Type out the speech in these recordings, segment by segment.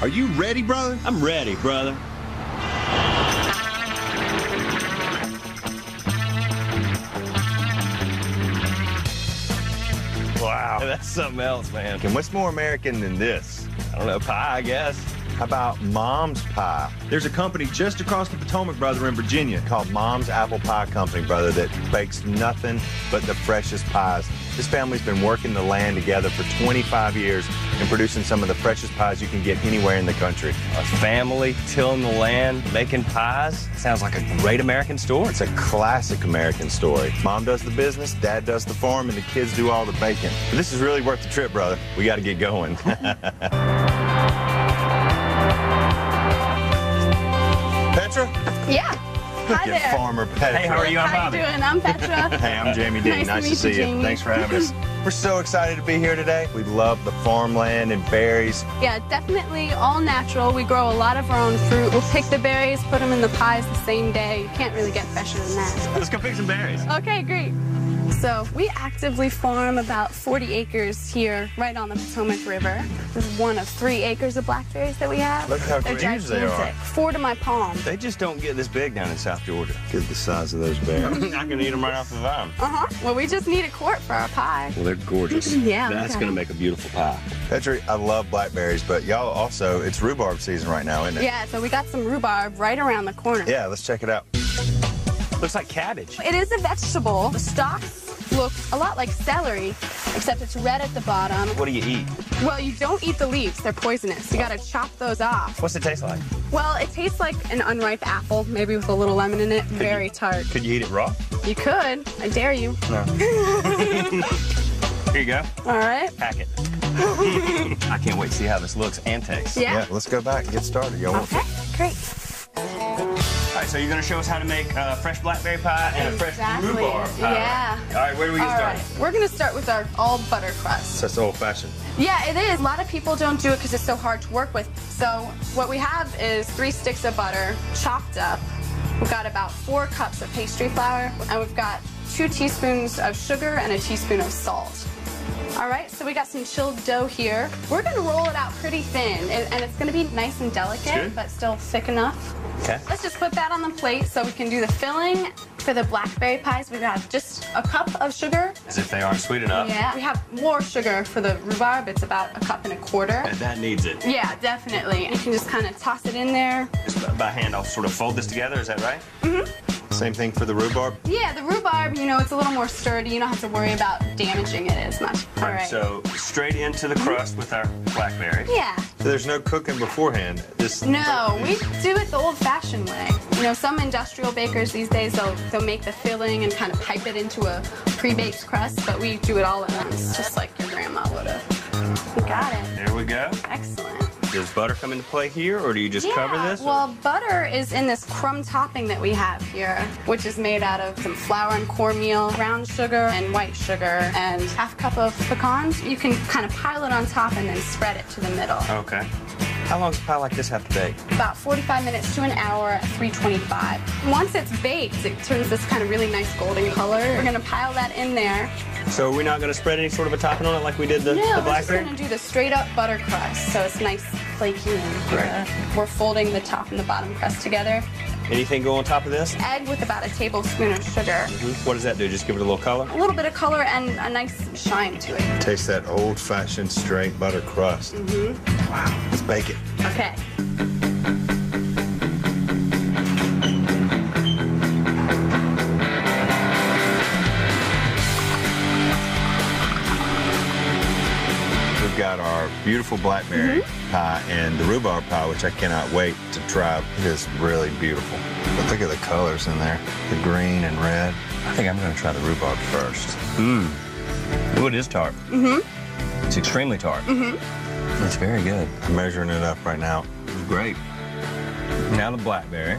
Are you ready, brother? I'm ready, brother. Wow, that's something else, man. And what's more American than this? I don't know, pie, I guess. How about Mom's Pie? There's a company just across the Potomac, brother, in Virginia. Called Mom's Apple Pie Company, brother, that bakes nothing but the freshest pies. This family's been working the land together for 25 years and producing some of the freshest pies you can get anywhere in the country. A family tilling the land, making pies. Sounds like a great American story. It's a classic American story. Mom does the business, Dad does the farm, and the kids do all the baking. But this is really worth the trip, brother. We got to get going. Petra? Yeah. Hi Look at there. Farmer Petra. Hey, how are you? I'm How Bobby. you doing? I'm Petra. Hey, I'm Jamie Deen. Nice to Nice to meet see you, you. Jamie. Thanks for having us. We're so excited to be here today. We love the farmland and berries. Yeah, definitely all natural. We grow a lot of our own fruit. We'll pick the berries, put them in the pies the same day. You can't really get fresher than that. Let's go pick some berries. Okay, great. So we actively farm about 40 acres here right on the Potomac River. This is one of 3 acres of blackberries that we have. Look how They're huge they are. gigantic. 4 to my palm. They just don't get this big down in South Georgia. Look at the size of those berries. I can eat them right off the vine. Uh-huh. Well, we just need a quart for our pie. Well, they're gorgeous. Yeah, look That's at going to them. make a beautiful pie. Petra, I love blackberries, but y'all also, it's rhubarb season right now, isn't it? Yeah, so we got some rhubarb right around the corner. Yeah, let's check it out. Looks like cabbage. It is a vegetable. The stalks look a lot like celery, except it's red at the bottom. What do you eat? Well, you don't eat the leaves. They're poisonous. You gotta chop those off. What's it taste like? Well, it tastes like an unripe apple, maybe with a little lemon in it. Very tart. Could you eat it raw? You could. I dare you. No. Here you go. All right. Pack it. I can't wait to see how this looks and tastes. Yeah. Let's go back and get started. Y'all want Okay, great. All right, so you're going to show us how to make a fresh blackberry pie and a fresh rhubarb pie. Yeah. All right, where do we get All started? right. We're gonna start with our all butter crust. That's old-fashioned. Yeah, it is. A lot of people don't do it because it's so hard to work with. So what we have is 3 sticks of butter chopped up. We've got about 4 cups of pastry flour, and we've got 2 teaspoons of sugar and a teaspoon of salt. All right, so we got some chilled dough here. We're gonna roll it out pretty thin, and it's gonna be nice and delicate, but still thick enough. Okay. Let's just put that on the plate so we can do the filling. For the blackberry pies, we've got just a cup of sugar. As if they aren't sweet enough. Yeah. We have more sugar for the rhubarb. It's about a cup and a quarter. And that needs it. Yeah, definitely. You can just kind of toss it in there. Just by hand, I'll sort of fold this together, is that right? Same thing for the rhubarb? Yeah, the rhubarb, you know, it's a little more sturdy. You don't have to worry about damaging it as much. All right. So straight into the crust with our blackberry. Yeah. So there's no cooking beforehand. No, we do it the old-fashioned way. You know, some industrial bakers these days, they'll make the filling and kind of pipe it into a pre-baked crust, but we do it all at once, just like your grandma would have. You got it. There we go. Excellent. Does butter come into play here, or do you just cover this? Well, butter is in this crumb topping that we have here, which is made out of some flour and cornmeal, brown sugar and white sugar, and half cup of pecans. You can kind of pile it on top and then spread it to the middle. Okay. How long does a pie like this have to bake? About 45 minutes to an hour at 325. Once it's baked, it turns this kind of really nice golden color. We're gonna pile that in there. So are we not going to spread any sort of a topping on it like we did the No, we're just blackberry? gonna do the straight up butter crust, so it's nice flaky and we're folding the top and the bottom crust together. Anything go on top of this? Egg with about a tablespoon of sugar. What does that do? Just give it a little color? A little bit of color and a nice shine to it. Taste that old-fashioned straight butter crust. Wow, let's bake it. Okay. We've got our beautiful blackberry pie and the rhubarb pie, which I cannot wait to try. It is really beautiful. But look at the colors in there, the green and red. I think I'm going to try the rhubarb first. Mmm. Oh, it is tart. It's extremely tart. It's very good. I'm measuring it up right now. It's great. Now the blackberry.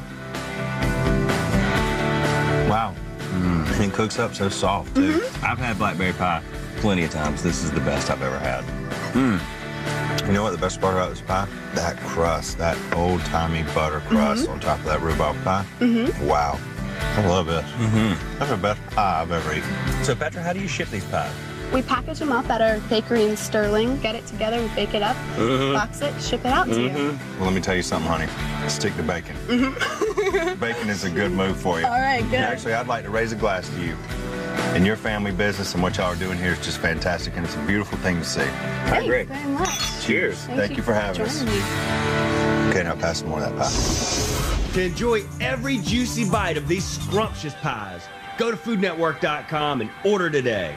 Wow. And it cooks up so soft, too. I've had blackberry pie plenty of times. This is the best I've ever had. You know what the best part about this pie? That crust, that old-timey butter crust on top of that rhubarb pie. Wow. I love this. That's the best pie I've ever eaten. So, Petra, how do you ship these pies? We package them up at our bakery in Sterling, get it together, we bake it up, box it, ship it out to you. Well, let me tell you something, honey. Stick to bacon. Bacon is a good move for you. All right, good. Actually, I'd like to raise a glass to you. And your family business and what y'all are doing here is just fantastic, and it's a beautiful thing to see. Thanks great. very much. Cheers. Thank you for having us. joining me. Okay, now pass some more of that pie. To enjoy every juicy bite of these scrumptious pies, go to foodnetwork.com and order today.